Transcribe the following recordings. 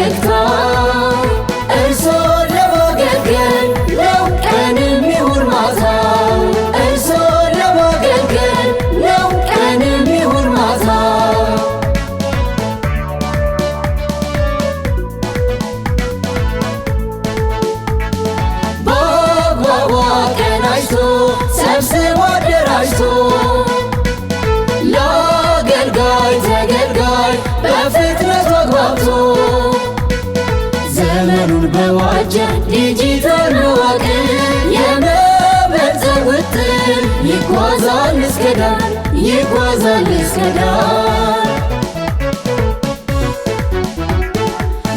ፈገግታ እርሶ ለማገልገል ነው ቀንም ይሁን ማታ እርሶ ለማገልገል ነው ቀንም ይሁን ማታ በአግባቡ አቀናጅቶ ሰብስቦ አደራጅቶ ለአገልጋይ ተገልጋይ በፍጥነት አግባብቶ ዘመኑን በዋጀ ዲጂታል መዋቅር የመበልጸግ ውጥን ይጓዛል እስከ ዳር ይጓዛል እስከ ዳር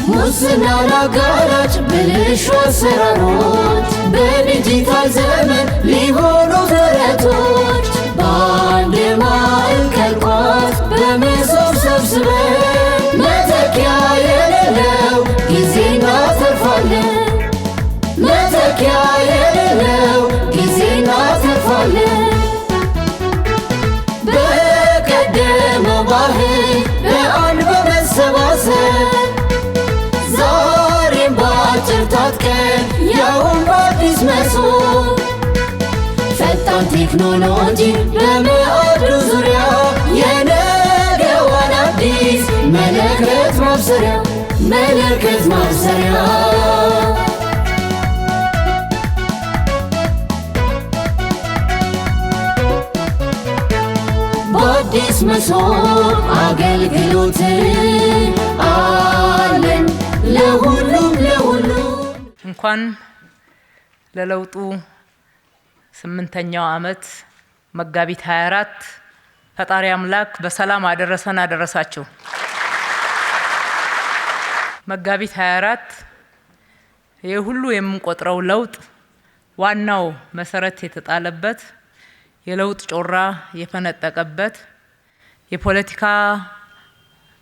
ሙስናን አጋላጭ ብልሹ አሰራሮች በዲጂታል ዘመን ሊሆኑ ተረቶች በአንድ ማዕከል ቋት በመሶብ ሰብስበን መተኪያ የሌለው ጊዜ እናተርፋለን መተኪያ የሌለው ጊዜ እናተርፋለን በቀደመው ባህል በአንድ በመሰባሰብ ዛሬም በአጭር ታጥቀን ያውም በአዲስ መሶብ ፈጣን ቴክኖሎጂ በማዕዱ ዙሪያ የነገዋን አዲስ መለከት ማብሰሪያ መለከት ማብሰሪያ በአዲስ መሶብ አገልግሎት አለን ለሁሉም እንኳን ለለውጡ 8ኛው ዓመት መጋቢት 24 ፈጣሪ አምላክ በሰላም አደረሰን አደረሳችሁ። መጋቢት 24 የሁሉ የምንቆጥረው ለውጥ ዋናው መሰረት የተጣለበት የለውጥ ጮራ የፈነጠቀበት የፖለቲካ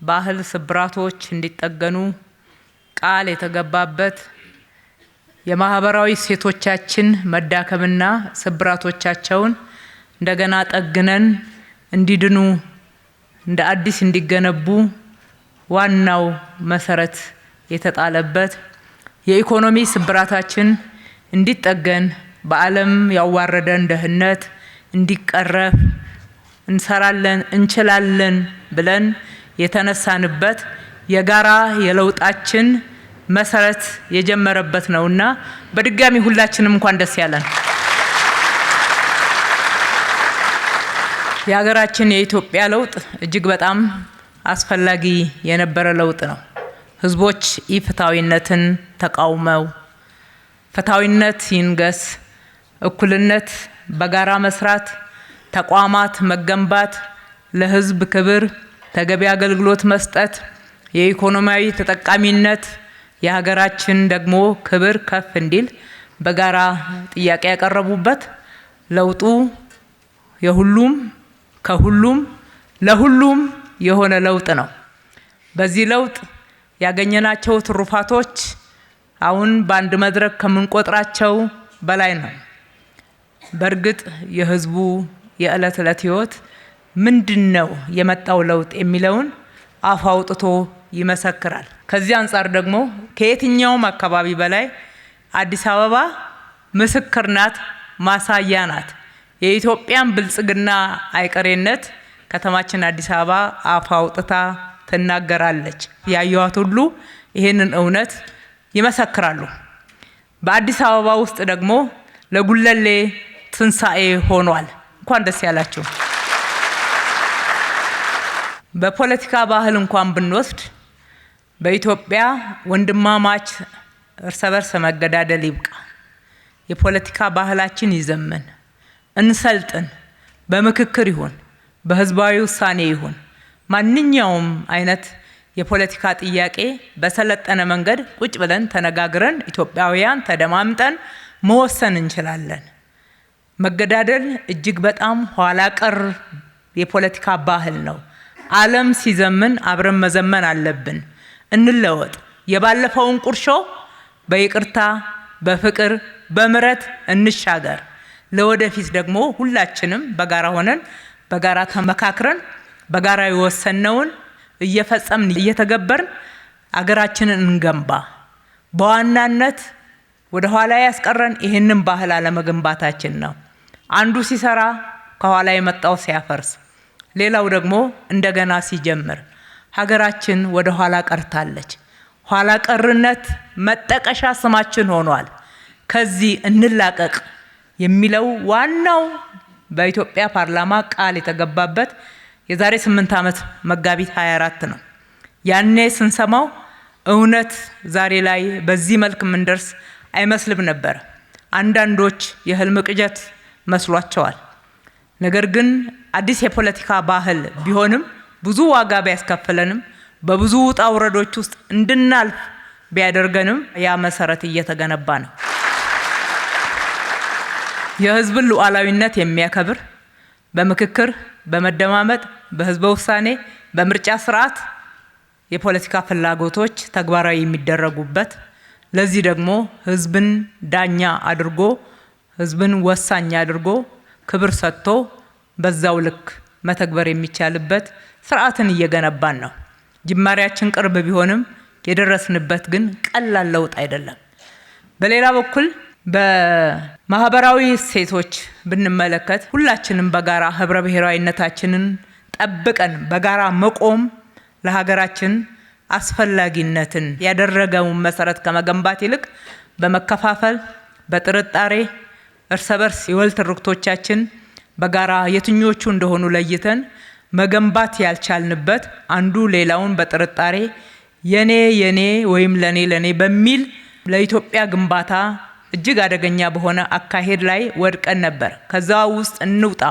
ባህል ስብራቶች እንዲጠገኑ ቃል የተገባበት የማህበራዊ ሴቶቻችን መዳከምና ስብራቶቻቸውን እንደገና ጠግነን እንዲድኑ እንደ አዲስ እንዲገነቡ ዋናው መሰረት የተጣለበት የኢኮኖሚ ስብራታችን እንዲጠገን በዓለም ያዋረደን ድህነት እንዲቀረፍ እንሰራለን እንችላለን ብለን የተነሳንበት የጋራ የለውጣችን መሰረት የጀመረበት ነውና በድጋሚ ሁላችንም እንኳን ደስ ያለን። የሀገራችን የኢትዮጵያ ለውጥ እጅግ በጣም አስፈላጊ የነበረ ለውጥ ነው። ህዝቦች ኢፍትሃዊነትን ተቃውመው ፍትሃዊነት ይንገስ፣ እኩልነት፣ በጋራ መስራት፣ ተቋማት መገንባት፣ ለህዝብ ክብር፣ ተገቢ አገልግሎት መስጠት፣ የኢኮኖሚያዊ ተጠቃሚነት የሀገራችን ደግሞ ክብር ከፍ እንዲል በጋራ ጥያቄ ያቀረቡበት ለውጡ የሁሉም ከሁሉም ለሁሉም የሆነ ለውጥ ነው። በዚህ ለውጥ ያገኘናቸው ትሩፋቶች አሁን በአንድ መድረክ ከምንቆጥራቸው በላይ ነው። በእርግጥ የህዝቡ የዕለት ዕለት ህይወት ምንድነው የመጣው ለውጥ የሚለውን አፍ አውጥቶ ይመሰክራል። ከዚህ አንፃር ደግሞ ከየትኛውም አካባቢ በላይ አዲስ አበባ ምስክር ናት፣ ማሳያ ናት። የኢትዮጵያን ብልጽግና አይቀሬነት ከተማችን አዲስ አበባ አፍ አውጥታ ትናገራለች። ያዩዋት ሁሉ ይሄንን እውነት ይመሰክራሉ። በአዲስ አበባ ውስጥ ደግሞ ለጉለሌ ትንሳኤ ሆኗል። እንኳን ደስ ያላችሁ። በፖለቲካ ባህል እንኳን ብንወስድ በኢትዮጵያ ወንድማማች እርስ በርስ መገዳደል ይብቃ፣ የፖለቲካ ባህላችን ይዘመን፣ እንሰልጥን፣ በምክክር ይሁን በህዝባዊ ውሳኔ ይሁን ማንኛውም አይነት የፖለቲካ ጥያቄ በሰለጠነ መንገድ ቁጭ ብለን ተነጋግረን ኢትዮጵያውያን ተደማምጠን መወሰን እንችላለን። መገዳደል እጅግ በጣም ኋላ ቀር የፖለቲካ ባህል ነው። ዓለም ሲዘምን አብረን መዘመን አለብን። እንለወጥ። የባለፈውን ቁርሾ በይቅርታ በፍቅር በምረት እንሻገር። ለወደፊት ደግሞ ሁላችንም በጋራ ሆነን በጋራ ተመካክረን በጋራ የወሰነውን እየፈጸምን እየተገበርን አገራችንን እንገንባ። በዋናነት ወደ ኋላ ያስቀረን ይህንን ባህል አለመገንባታችን ነው። አንዱ ሲሰራ ከኋላ የመጣው ሲያፈርስ፣ ሌላው ደግሞ እንደገና ሲጀምር ሀገራችን ወደ ኋላ ቀርታለች። ኋላ ቀርነት መጠቀሻ ስማችን ሆኗል። ከዚህ እንላቀቅ የሚለው ዋናው በኢትዮጵያ ፓርላማ ቃል የተገባበት የዛሬ 8 ዓመት መጋቢት 24 ነው። ያኔ ስንሰማው እውነት ዛሬ ላይ በዚህ መልክ ምንደርስ አይመስልም ነበር። አንዳንዶች የህልም ቅዠት መስሏቸዋል። ነገር ግን አዲስ የፖለቲካ ባህል ቢሆንም ብዙ ዋጋ ቢያስከፍለንም በብዙ ውጣ ውረዶች ውስጥ እንድናልፍ ቢያደርገንም ያ መሰረት እየተገነባ ነው። የህዝብን ሉዓላዊነት የሚያከብር በምክክር፣ በመደማመጥ፣ በህዝበ ውሳኔ፣ በምርጫ ስርዓት የፖለቲካ ፍላጎቶች ተግባራዊ የሚደረጉበት፣ ለዚህ ደግሞ ህዝብን ዳኛ አድርጎ ህዝብን ወሳኝ አድርጎ ክብር ሰጥቶ በዛው ልክ መተግበር የሚቻልበት ስርዓትን እየገነባን ነው። ጅማሬያችን ቅርብ ቢሆንም የደረስንበት ግን ቀላል ለውጥ አይደለም። በሌላ በኩል በማህበራዊ እሴቶች ብንመለከት ሁላችንም በጋራ ህብረ ብሔራዊነታችንን ጠብቀን በጋራ መቆም ለሀገራችን አስፈላጊነትን ያደረገውን መሰረት ከመገንባት ይልቅ በመከፋፈል፣ በጥርጣሬ እርስ በርስ የወል ትርክቶቻችን በጋራ የትኞቹ እንደሆኑ ለይተን መገንባት ያልቻልንበት፣ አንዱ ሌላውን በጥርጣሬ የኔ ወይም ለኔ በሚል ለኢትዮጵያ ግንባታ እጅግ አደገኛ በሆነ አካሄድ ላይ ወድቀን ነበር። ከዛ ውስጥ እንውጣ።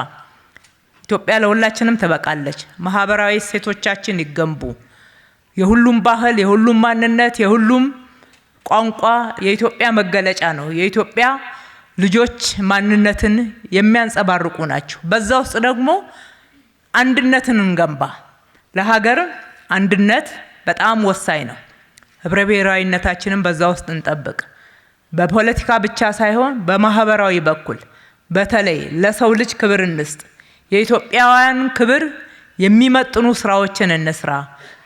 ኢትዮጵያ ለሁላችንም ትበቃለች። ማህበራዊ እሴቶቻችን ይገንቡ። የሁሉም ባህል፣ የሁሉም ማንነት፣ የሁሉም ቋንቋ የኢትዮጵያ መገለጫ ነው። የኢትዮጵያ ልጆች ማንነትን የሚያንጸባርቁ ናቸው። በዛ ውስጥ ደግሞ አንድነትን እንገንባ። ለሀገር አንድነት በጣም ወሳኝ ነው። ህብረ ብሔራዊነታችንን በዛ ውስጥ እንጠብቅ። በፖለቲካ ብቻ ሳይሆን በማህበራዊ በኩል በተለይ ለሰው ልጅ ክብር እንስጥ። የኢትዮጵያውያን ክብር የሚመጥኑ ስራዎችን እንስራ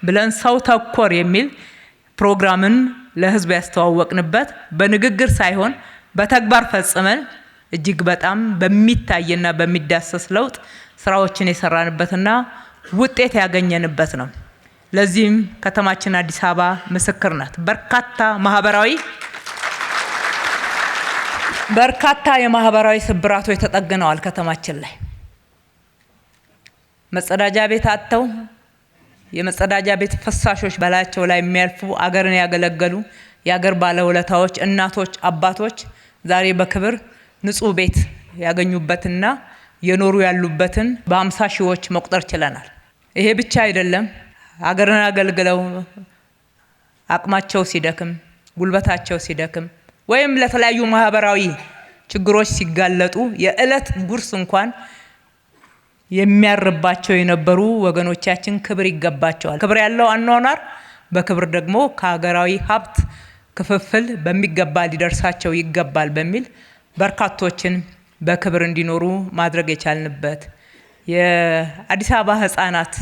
ብለን ሰው ተኮር የሚል ፕሮግራምን ለህዝብ ያስተዋወቅንበት፣ በንግግር ሳይሆን በተግባር ፈጽመን እጅግ በጣም በሚታይና በሚዳሰስ ለውጥ ስራዎችን የሰራንበትና ውጤት ያገኘንበት ነው። ለዚህም ከተማችን አዲስ አበባ ምስክር ናት። በርካታ የማህበራዊ ስብራቶች ተጠግነዋል። ከተማችን ላይ መጸዳጃ ቤት አጥተው የመጸዳጃ ቤት ፍሳሾች በላያቸው ላይ የሚያልፉ አገርን ያገለገሉ የአገር ባለውለታዎች፣ እናቶች፣ አባቶች ዛሬ በክብር ንጹህ ቤት ያገኙበትና የኖሩ ያሉበትን በ50 ሺዎች መቁጠር ችለናል። ይሄ ብቻ አይደለም። አገርን አገልግለው አቅማቸው ሲደክም፣ ጉልበታቸው ሲደክም ወይም ለተለያዩ ማህበራዊ ችግሮች ሲጋለጡ የዕለት ጉርስ እንኳን የሚያርባቸው የነበሩ ወገኖቻችን ክብር ይገባቸዋል። ክብር ያለው አኗኗር በክብር ደግሞ ከሀገራዊ ሀብት ክፍፍል በሚገባ ሊደርሳቸው ይገባል በሚል በርካቶችን በክብር እንዲኖሩ ማድረግ የቻልንበት፣ የአዲስ አበባ ህፃናት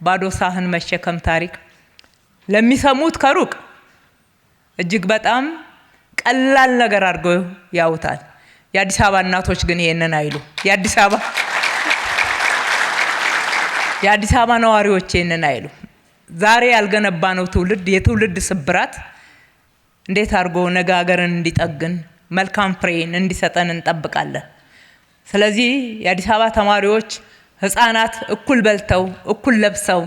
ባዶ ሳህን መሸከም ታሪክ ለሚሰሙት ከሩቅ እጅግ በጣም ቀላል ነገር አድርገው ያውታል። የአዲስ አበባ እናቶች ግን ይሄንን አይሉ። የአዲስ አበባ ነዋሪዎች ይሄንን አይሉ። ዛሬ ያልገነባነው ትውልድ የትውልድ ስብራት እንዴት አድርጎ ነገ ሀገርን እንዲጠግን መልካም ፍሬን እንዲሰጠን እንጠብቃለን። ስለዚህ የአዲስ አበባ ተማሪዎች ህፃናት እኩል በልተው እኩል ለብሰው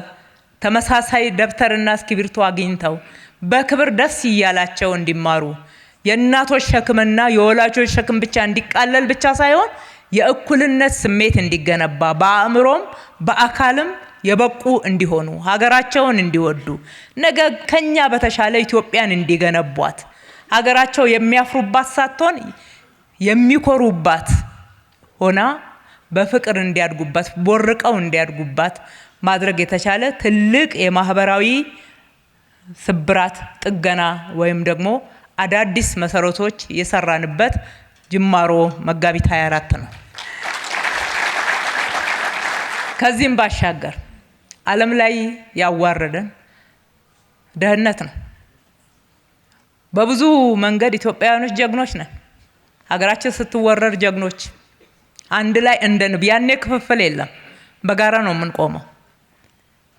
ተመሳሳይ ደብተርና እስክሪብቶ አግኝተው በክብር ደስ እያላቸው እንዲማሩ የእናቶች ሸክምና የወላጆች ሸክም ብቻ እንዲቃለል ብቻ ሳይሆን የእኩልነት ስሜት እንዲገነባ በአእምሮም በአካልም የበቁ እንዲሆኑ ሀገራቸውን እንዲወዱ ነገ ከኛ በተሻለ ኢትዮጵያን እንዲገነቧት ሀገራቸው የሚያፍሩባት ሳትሆን የሚኮሩባት ሆና በፍቅር እንዲያድጉባት ቦርቀው እንዲያድጉባት ማድረግ የተቻለ ትልቅ የማህበራዊ ስብራት ጥገና ወይም ደግሞ አዳዲስ መሰረቶች የሰራንበት ጅማሮ መጋቢት 24 ነው። ከዚህም ባሻገር ዓለም ላይ ያዋረደን ድህነት ነው። በብዙ መንገድ ኢትዮጵያውያኖች ጀግኖች ነን። ሀገራችን ስትወረር ጀግኖች አንድ ላይ እንደ ንብ፣ ያኔ ክፍፍል የለም፣ በጋራ ነው የምንቆመው።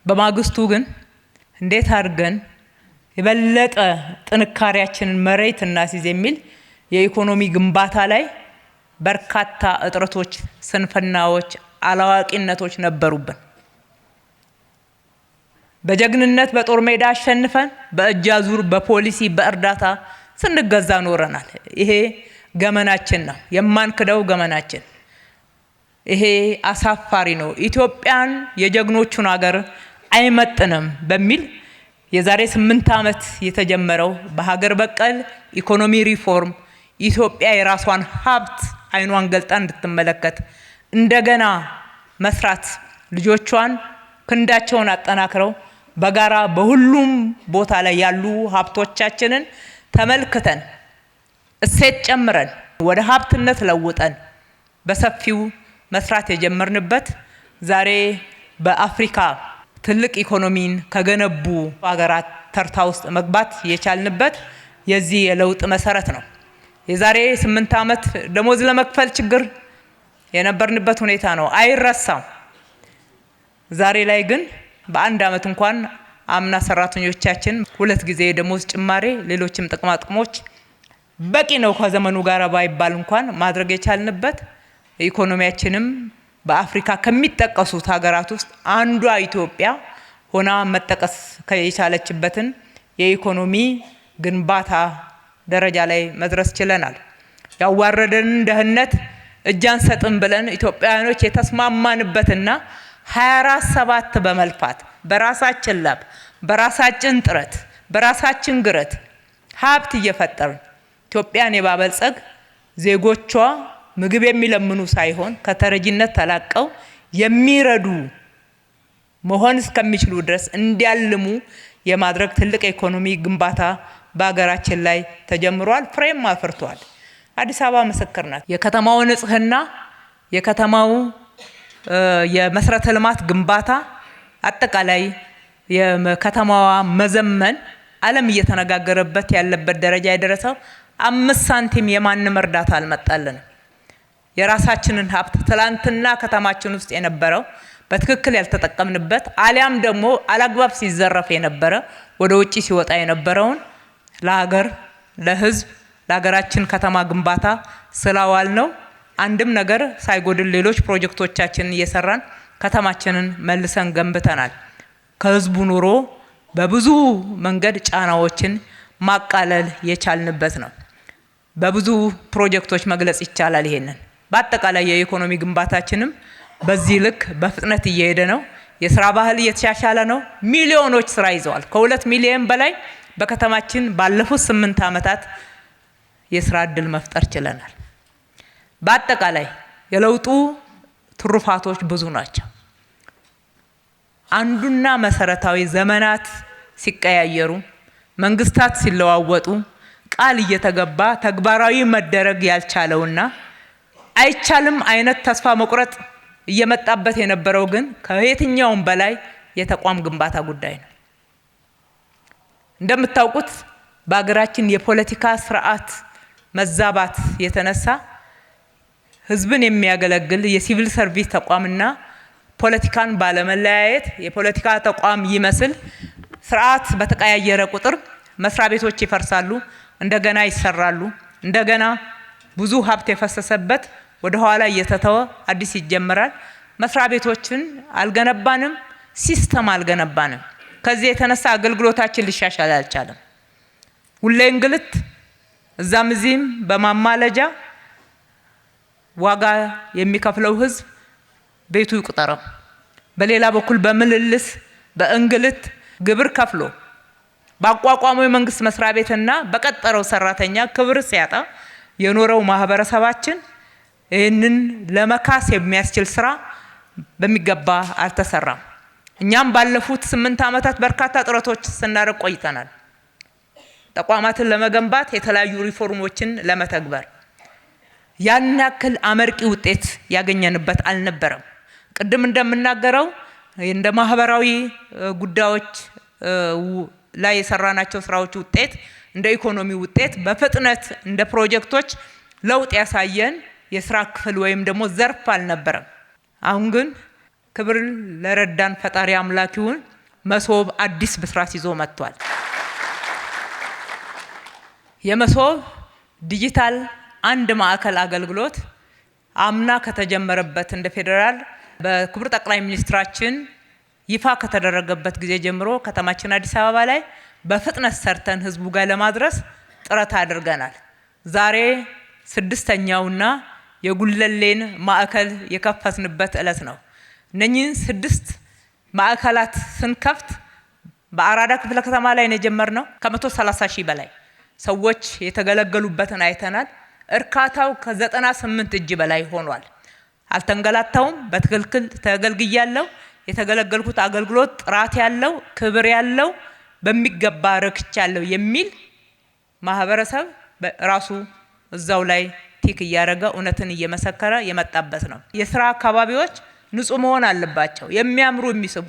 በማግስቱ ግን እንዴት አድርገን የበለጠ ጥንካሬያችንን መሬት እናስይዝ የሚል የኢኮኖሚ ግንባታ ላይ በርካታ እጥረቶች፣ ስንፍናዎች፣ አላዋቂነቶች ነበሩብን። በጀግንነት በጦር ሜዳ አሸንፈን በእጅ አዙር በፖሊሲ በእርዳታ ስንገዛ ኖረናል። ይሄ ገመናችን ነው፣ የማንክደው ገመናችን። ይሄ አሳፋሪ ነው። ኢትዮጵያን የጀግኖቹን ሀገር አይመጥንም በሚል የዛሬ 8 ዓመት የተጀመረው በሀገር በቀል ኢኮኖሚ ሪፎርም ኢትዮጵያ የራሷን ሀብት አይኗን ገልጣ እንድትመለከት እንደገና መስራት፣ ልጆቿን ክንዳቸውን አጠናክረው በጋራ በሁሉም ቦታ ላይ ያሉ ሀብቶቻችንን ተመልክተን እሴት ጨምረን ወደ ሀብትነት ለውጠን በሰፊው መስራት የጀመርንበት ዛሬ በአፍሪካ ትልቅ ኢኮኖሚን ከገነቡ ሀገራት ተርታ ውስጥ መግባት የቻልንበት የዚህ የለውጥ መሰረት ነው። የዛሬ 8 ዓመት ደሞዝ ለመክፈል ችግር የነበርንበት ሁኔታ ነው፣ አይረሳም። ዛሬ ላይ ግን በአንድ ዓመት እንኳን አምና ሰራተኞቻችን 2 ጊዜ የደሞዝ ጭማሬ፣ ሌሎችም ጥቅማ ጥቅሞች በቂ ነው ከዘመኑ ጋር ባይባል እንኳን ማድረግ የቻልንበት ኢኮኖሚያችንም በአፍሪካ ከሚጠቀሱት ሀገራት ውስጥ አንዷ ኢትዮጵያ ሆና መጠቀስ የቻለችበትን የኢኮኖሚ ግንባታ ደረጃ ላይ መድረስ ችለናል። ያዋረደንን ድህነት እጅ አንሰጥም ብለን ኢትዮጵያውያኖች የተስማማንበትና 24/7 በመልፋት በራሳችን ላብ፣ በራሳችን ጥረት፣ በራሳችን ግረት ሀብት እየፈጠርን ኢትዮጵያን የማበልጸግ ዜጎቿ ምግብ የሚለምኑ ሳይሆን ከተረጂነት ተላቀው የሚረዱ መሆን እስከሚችሉ ድረስ እንዲያልሙ የማድረግ ትልቅ ኢኮኖሚ ግንባታ በሀገራችን ላይ ተጀምሯል፣ ፍሬም አፍርቷል። አዲስ አበባ ምስክር ናት። የከተማው ንጽህና፣ የከተማው የመሰረተ ልማት ግንባታ፣ አጠቃላይ የከተማዋ መዘመን ዓለም እየተነጋገረበት ያለበት ደረጃ የደረሰው 5 ሳንቲም የማንም እርዳታ አልመጣልንም። የራሳችንን ሀብት ትላንትና ከተማችን ውስጥ የነበረው በትክክል ያልተጠቀምንበት አሊያም ደግሞ አላግባብ ሲዘረፍ የነበረ ወደ ውጪ ሲወጣ የነበረውን ለሀገር፣ ለሕዝብ፣ ለሀገራችን ከተማ ግንባታ ስላዋል ነው። አንድም ነገር ሳይጎድል ሌሎች ፕሮጀክቶቻችንን እየሰራን ከተማችንን መልሰን ገንብተናል። ከሕዝቡ ኑሮ በብዙ መንገድ ጫናዎችን ማቃለል የቻልንበት ነው። በብዙ ፕሮጀክቶች መግለጽ ይቻላል ይሄንን። በአጠቃላይ የኢኮኖሚ ግንባታችንም በዚህ ልክ በፍጥነት እየሄደ ነው። የስራ ባህል እየተሻሻለ ነው። ሚሊዮኖች ስራ ይዘዋል። ከ2 ሚሊዮን በላይ በከተማችን ባለፉት 8 ዓመታት የስራ እድል መፍጠር ችለናል። በአጠቃላይ የለውጡ ትሩፋቶች ብዙ ናቸው። አንዱና መሰረታዊ ዘመናት ሲቀያየሩ፣ መንግስታት ሲለዋወጡ ቃል እየተገባ ተግባራዊ መደረግ ያልቻለውና አይቻልም አይነት ተስፋ መቁረጥ እየመጣበት የነበረው ግን ከየትኛውም በላይ የተቋም ግንባታ ጉዳይ ነው። እንደምታውቁት በአገራችን የፖለቲካ ስርዓት መዛባት የተነሳ ህዝብን የሚያገለግል የሲቪል ሰርቪስ ተቋምና ፖለቲካን ባለመለያየት የፖለቲካ ተቋም ይመስል ስርዓት በተቀያየረ ቁጥር መስሪያ ቤቶች ይፈርሳሉ፣ እንደገና ይሰራሉ። እንደገና ብዙ ሀብት የፈሰሰበት ወደ ኋላ እየተተወ አዲስ ይጀምራል። መስሪያ ቤቶችን አልገነባንም፣ ሲስተም አልገነባንም። ከዚህ የተነሳ አገልግሎታችን ሊሻሻል አልቻለም። ሁሌ እንግልት፣ እዛም እዚህም በማማለጃ ዋጋ የሚከፍለው ህዝብ ቤቱ ይቁጠረው። በሌላ በኩል በምልልስ በእንግልት ግብር ከፍሎ ባቋቋመው የመንግስት መስሪያ ቤትና በቀጠረው ሰራተኛ ክብር ሲያጣ የኖረው ማህበረሰባችን ይህንን ለመካስ የሚያስችል ስራ በሚገባ አልተሰራም። እኛም ባለፉት 8 ዓመታት በርካታ ጥረቶች ስናደርግ ቆይተናል። ተቋማትን ለመገንባት የተለያዩ ሪፎርሞችን ለመተግበር ያን ያክል አመርቂ ውጤት ያገኘንበት አልነበረም። ቅድም እንደምናገረው እንደ ማህበራዊ ጉዳዮች ላይ የሰራናቸው ስራዎች ውጤት እንደ ኢኮኖሚ ውጤት በፍጥነት እንደ ፕሮጀክቶች ለውጥ ያሳየን የስራ ክፍል ወይም ደግሞ ዘርፍ አልነበረም። አሁን ግን ክብር ለረዳን ፈጣሪ አምላክ ይሁን መሶብ አዲስ ብስራት ይዞ መጥቷል። የመሶብ ዲጂታል አንድ ማዕከል አገልግሎት አምና ከተጀመረበት እንደ ፌዴራል በክቡር ጠቅላይ ሚኒስትራችን ይፋ ከተደረገበት ጊዜ ጀምሮ ከተማችን አዲስ አበባ ላይ በፍጥነት ሰርተን ህዝቡ ጋር ለማድረስ ጥረት አድርገናል። ዛሬ 6ኛውና የጉለሌን ማዕከል የከፈትንበት ዕለት ነው። እነኚህን 6 ማዕከላት ስንከፍት በአራዳ ክፍለ ከተማ ላይ ነው የጀመርነው። ከ130 ሺህ በላይ ሰዎች የተገለገሉበትን አይተናል። እርካታው ከ98 እጅ በላይ ሆኗል። አልተንገላታውም። በትክክል ተገልግያለሁ። የተገለገልኩት አገልግሎት ጥራት ያለው ክብር ያለው በሚገባ ረክቻለሁ የሚል ማህበረሰብ ራሱ እዛው ላይ ቲክ እያደረገ እውነትን እየመሰከረ የመጣበት ነው። የስራ አካባቢዎች ንጹህ መሆን አለባቸው፣ የሚያምሩ የሚስቡ።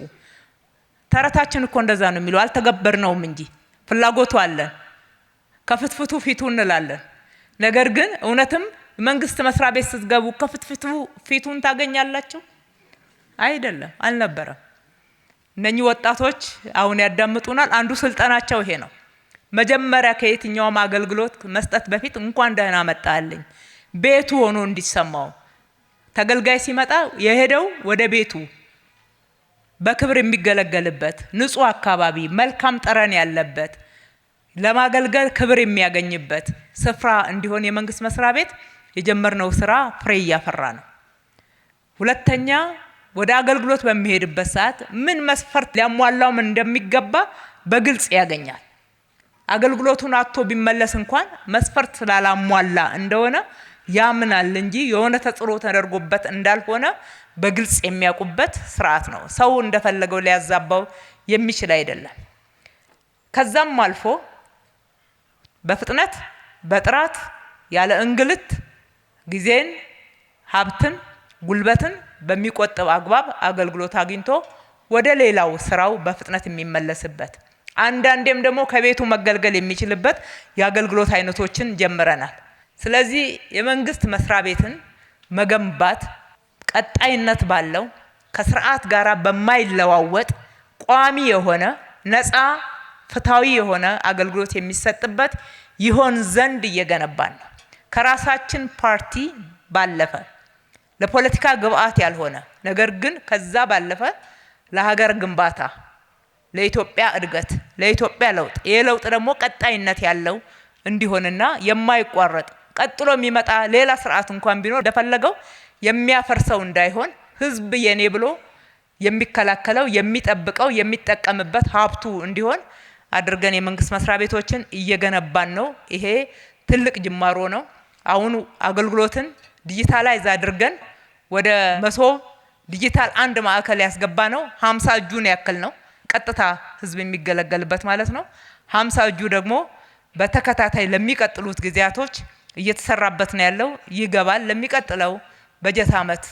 ተረታችን እኮ እንደዛ ነው የሚለው፣ አልተገበርነውም እንጂ ፍላጎቱ አለን። ከፍትፍቱ ፊቱ እንላለን። ነገር ግን እውነትም መንግስት መስሪያ ቤት ስትገቡ ከፍትፍቱ ፊቱን ታገኛላችሁ? አይደለም፣ አልነበረም። እነኚህ ወጣቶች አሁን ያዳምጡናል። አንዱ ስልጠናቸው ይሄ ነው። መጀመሪያ ከየትኛውም አገልግሎት መስጠት በፊት እንኳን ደህና መጣልኝ ቤቱ ሆኖ እንዲሰማው፣ ተገልጋይ ሲመጣ የሄደው ወደ ቤቱ በክብር የሚገለገልበት ንጹህ አካባቢ፣ መልካም ጠረን ያለበት ለማገልገል ክብር የሚያገኝበት ስፍራ እንዲሆን የመንግስት መስሪያ ቤት የጀመርነው ስራ ፍሬ እያፈራ ነው። ሁለተኛ ወደ አገልግሎት በሚሄድበት ሰዓት ምን መስፈርት ሊያሟላውም እንደሚገባ በግልጽ ያገኛል። አገልግሎቱን አጥቶ ቢመለስ እንኳን መስፈርት ስላላሟላ እንደሆነ ያምናል እንጂ የሆነ ተጽዕኖ ተደርጎበት እንዳልሆነ በግልጽ የሚያውቁበት ስርዓት ነው። ሰው እንደፈለገው ሊያዛባው የሚችል አይደለም። ከዛም አልፎ በፍጥነት በጥራት ያለ እንግልት ጊዜን፣ ሀብትን፣ ጉልበትን በሚቆጥብ አግባብ አገልግሎት አግኝቶ ወደ ሌላው ስራው በፍጥነት የሚመለስበት፣ አንዳንዴም ደግሞ ከቤቱ መገልገል የሚችልበት የአገልግሎት አይነቶችን ጀምረናል። ስለዚህ የመንግስት መስሪያ ቤትን መገንባት ቀጣይነት ባለው ከስርዓት ጋር በማይለዋወጥ ቋሚ የሆነ ነፃ ፍትሃዊ የሆነ አገልግሎት የሚሰጥበት ይሆን ዘንድ እየገነባን ነው። ከራሳችን ፓርቲ ባለፈ ለፖለቲካ ግብአት ያልሆነ ነገር ግን ከዛ ባለፈ ለሀገር ግንባታ፣ ለኢትዮጵያ እድገት፣ ለኢትዮጵያ ለውጥ፣ ይሄ ለውጥ ደግሞ ቀጣይነት ያለው እንዲሆንና የማይቋረጥ ቀጥሎ የሚመጣ ሌላ ስርዓት እንኳን ቢኖር እንደፈለገው የሚያፈርሰው እንዳይሆን ህዝብ የኔ ብሎ የሚከላከለው፣ የሚጠብቀው፣ የሚጠቀምበት ሀብቱ እንዲሆን አድርገን የመንግስት መስሪያ ቤቶችን እየገነባን ነው። ይሄ ትልቅ ጅማሮ ነው። አሁን አገልግሎትን ዲጂታላይዝ አድርገን ወደ መሶብ ዲጂታል አንድ ማዕከል ያስገባ ነው 50 እጁን ያክል ነው። ቀጥታ ህዝብ የሚገለገልበት ማለት ነው። 50 እጁ ደግሞ በተከታታይ ለሚቀጥሉት ጊዜያቶች እየተሰራበት ነው ያለው። ይገባል። ለሚቀጥለው በጀት ዓመት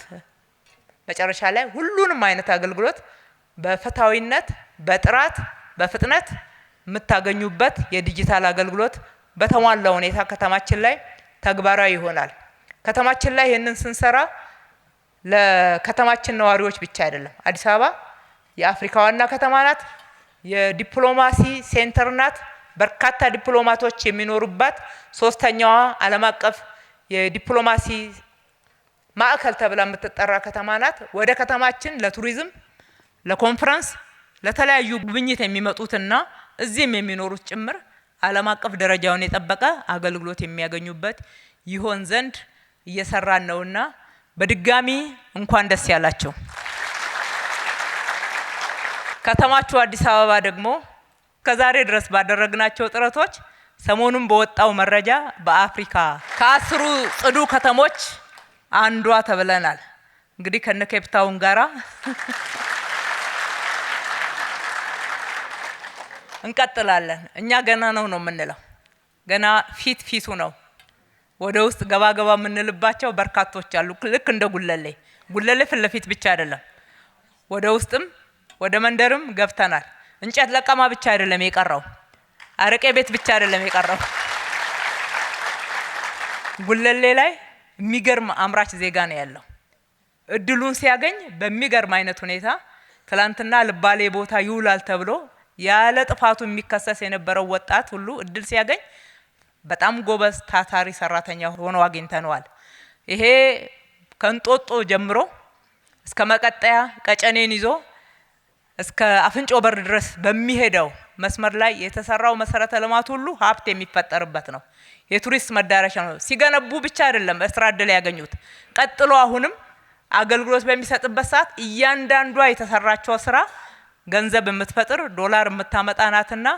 መጨረሻ ላይ ሁሉንም አይነት አገልግሎት በፍትሃዊነት፣ በጥራት፣ በፍጥነት የምታገኙበት የዲጂታል አገልግሎት በተሟላ ሁኔታ ከተማችን ላይ ተግባራዊ ይሆናል። ከተማችን ላይ ይህንን ስንሰራ ለከተማችን ነዋሪዎች ብቻ አይደለም። አዲስ አበባ የአፍሪካ ዋና ከተማ ናት። የዲፕሎማሲ ሴንተር ናት። በርካታ ዲፕሎማቶች የሚኖሩባት 3ኛዋ ዓለም አቀፍ የዲፕሎማሲ ማዕከል ተብላ የምትጠራ ከተማ ናት። ወደ ከተማችን ለቱሪዝም፣ ለኮንፈረንስ፣ ለተለያዩ ጉብኝት የሚመጡትና እዚህም የሚኖሩት ጭምር ዓለም አቀፍ ደረጃውን የጠበቀ አገልግሎት የሚያገኙበት ይሆን ዘንድ እየሰራን ነውና በድጋሚ እንኳን ደስ ያላችሁ። ከተማችሁ አዲስ አበባ ደግሞ ከዛሬ ድረስ ባደረግናቸው ጥረቶች ሰሞኑን በወጣው መረጃ በአፍሪካ ከ10 ጽዱ ከተሞች አንዷ ተብለናል። እንግዲህ ከነ ኬፕ ታውን ጋራ እንቀጥላለን። እኛ ገና ነው የምንለው፣ ገና ፊቱ ነው። ወደ ውስጥ ገባ የምንልባቸው በርካቶች አሉ። ልክ እንደ ጉለሌ ፊት ለፊት ብቻ አይደለም፣ ወደ ውስጥም ወደ መንደርም ገብተናል። እንጨት ለቀማ ብቻ አይደለም የቀረው፣ አረቄ ቤት ብቻ አይደለም የቀረው። ጉለሌ ላይ የሚገርም አምራች ዜጋ ነው ያለው። እድሉን ሲያገኝ በሚገርም አይነት ሁኔታ ትላንትና ልባሌ ቦታ ይውላል ተብሎ ያለ ጥፋቱ የሚከሰስ የነበረው ወጣት ሁሉ እድል ሲያገኝ በጣም ጎበዝ ታታሪ ሰራተኛ ሆኖ አግኝተነዋል። ይሄ ከንጦጦ ጀምሮ እስከ መቀጠያ ቀጨኔን ይዞ እስከ አፍንጮ በር ድረስ በሚሄደው መስመር ላይ የተሰራው መሰረተ ልማት ሁሉ ሀብት የሚፈጠርበት ነው። የቱሪስት መዳረሻ ነው። ሲገነቡ ብቻ አይደለም ስራ እድል ያገኙት፣ ቀጥሎ አሁንም አገልግሎት በሚሰጥበት ሰዓት እያንዳንዷ የተሰራቸው ስራ ገንዘብ የምትፈጥር ዶላር የምታመጣ ናትና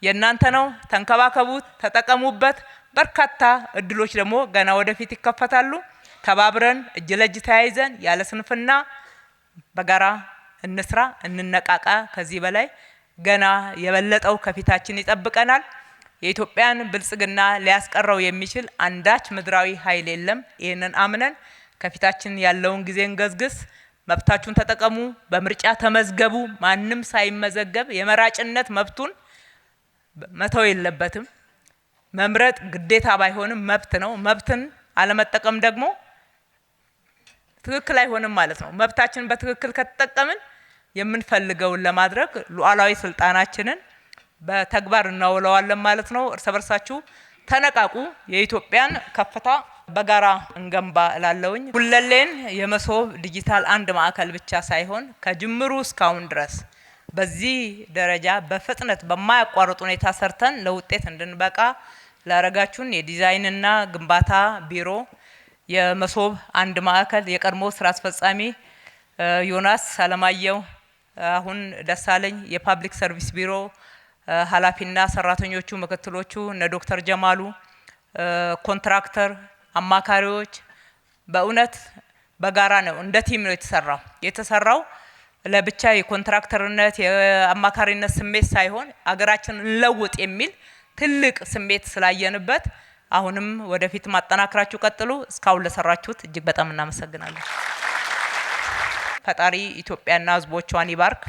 የእናንተ ነው። ተንከባከቡት፣ ተጠቀሙበት። በርካታ እድሎች ደግሞ ገና ወደፊት ይከፈታሉ። ተባብረን እጅ ለእጅ ተያይዘን ያለ ስንፍና በጋራ እንስራ፣ እንነቃቃ። ከዚህ በላይ ገና የበለጠው ከፊታችን ይጠብቀናል። የኢትዮጵያን ብልጽግና ሊያስቀረው የሚችል አንዳች ምድራዊ ኃይል የለም። ይህንን አምነን ከፊታችን ያለውን ጊዜ እንገዝግስ። መብታችሁን ተጠቀሙ፣ በምርጫ ተመዝገቡ። ማንም ሳይመዘገብ የመራጭነት መብቱን መተው የለበትም። መምረጥ ግዴታ ባይሆንም መብት ነው። መብትን አለመጠቀም ደግሞ ትክክል አይሆንም ማለት ነው። መብታችንን በትክክል ከተጠቀምን የምንፈልገውን ለማድረግ ሉዓላዊ ስልጣናችንን በተግባር እናውለዋለን ማለት ነው። እርስ በርሳችሁ ተነቃቁ። የኢትዮጵያን ከፍታ በጋራ እንገንባ እላለሁኝ። ጉለሌን የመሶብ ዲጂታል አንድ ማዕከል ብቻ ሳይሆን ከጅምሩ እስካሁን ድረስ በዚህ ደረጃ በፍጥነት በማያቋርጥ ሁኔታ ሰርተን ለውጤት እንድንበቃ ላረጋችሁን የዲዛይንና ግንባታ ቢሮ፣ የመሶብ አንድ ማዕከል የቀድሞ ስራ አስፈጻሚ ዮናስ አለማየሁ፣ አሁን ደሳለኝ የፓብሊክ ሰርቪስ ቢሮ ኃላፊና ሰራተኞቹ፣ ምክትሎቹ እነ ዶክተር ጀማሉ፣ ኮንትራክተር፣ አማካሪዎች በእውነት በጋራ ነው እንደ ቲም ነው የተሰራው። ለብቻ የኮንትራክተርነት የአማካሪነት ስሜት ሳይሆን አገራችንን እንለውጥ የሚል ትልቅ ስሜት ስላየንበት አሁንም ወደፊት ማጠናከራችሁ ቀጥሉ። እስካሁን ለሰራችሁት እጅግ በጣም እናመሰግናለን። ፈጣሪ ኢትዮጵያና ሕዝቦቿን ይባርክ።